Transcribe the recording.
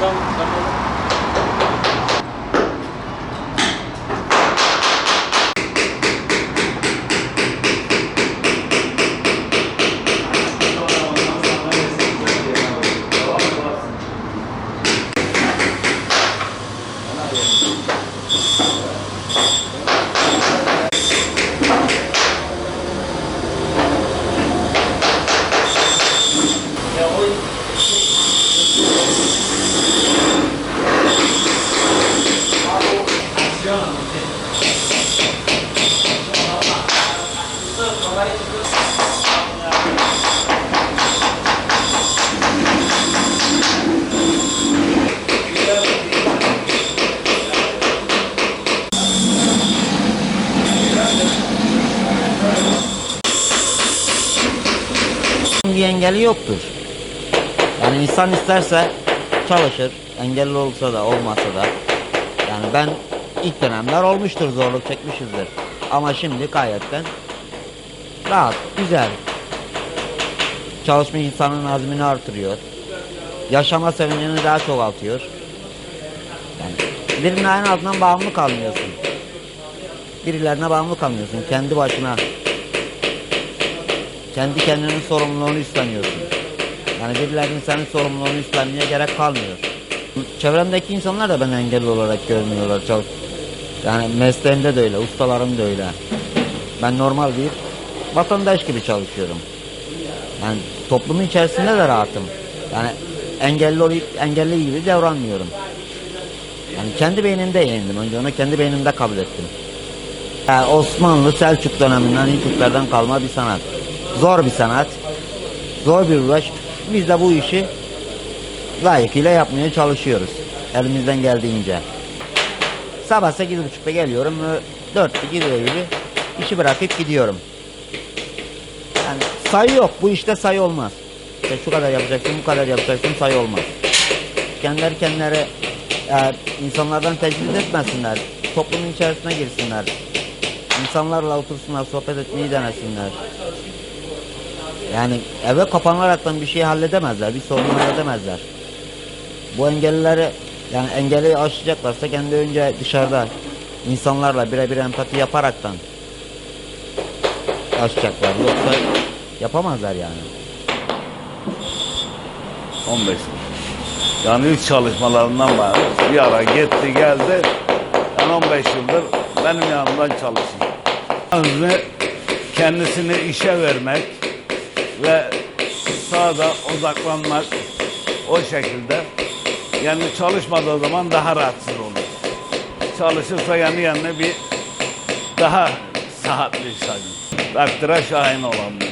Tamam. Bir engeli yoktur. Yani insan isterse çalışır, engelli olsa da olmasa da. Yani ben ilk dönemler olmuştur, zorluk çekmişizdir. Ama şimdi gayetten rahat, güzel. Çalışma insanın azmini artırıyor. Yaşama sevincini daha çoğaltıyor. Yani birine en azından bağımlı kalmıyorsun. Birilerine bağımlı kalmıyorsun. Kendi başına. Kendi kendinin sorumluluğunu üstleniyorsun. Yani birilerinin senin sorumluluğunu üstlenmeye gerek kalmıyor. Çevremdeki insanlar da beni engelli olarak görmüyorlar. Yani mesleğimde de öyle, ustalarım da öyle. Ben normal bir vatandaş gibi çalışıyorum. Yani toplumun içerisinde de rahatım. Yani engelli gibi davranmıyorum. Yani kendi beynimde yendim. Önce onu kendi beynimde kabul ettim. Yani Osmanlı Selçuk döneminden, İlküklerden kalma bir sanat. Zor bir sanat. Zor bir uğraş. Biz de bu işi layıkıyla yapmaya çalışıyoruz. Elimizden geldiğince. Sabah 8.30'da geliyorum. 4'te gidiyor gibi işi bırakıp gidiyorum. Yani sayı yok. Bu işte sayı olmaz. İşte şu kadar yapacaksın, bu kadar yapacaksın, sayı olmaz. Kendileri eğer insanlardan tecrit etmesinler, toplumun içerisine girsinler, insanlarla otursunlar, sohbet etmeyi denesinler. Yani eve kapanaraktan bir şey halledemezler, bir sorunu halledemezler. Bu engellileri, yani engelli aşacaklarsa kendi önce dışarıda insanlarla birebir empati yaparaktan aşacaklar. Yoksa yapamazlar yani. 15 yıl. Yani ilk çalışmalarından var. Bir ara gitti geldi. Ben 15 yıldır benim yanımdan çalışıyor. Ve kendisini işe vermek ve sahada odaklanmak o şekilde. Yani çalışmadığı zaman daha rahatsız olur. Çalışırsa yanı bir daha sıhhatli yaşar. Takdire şahin olan bir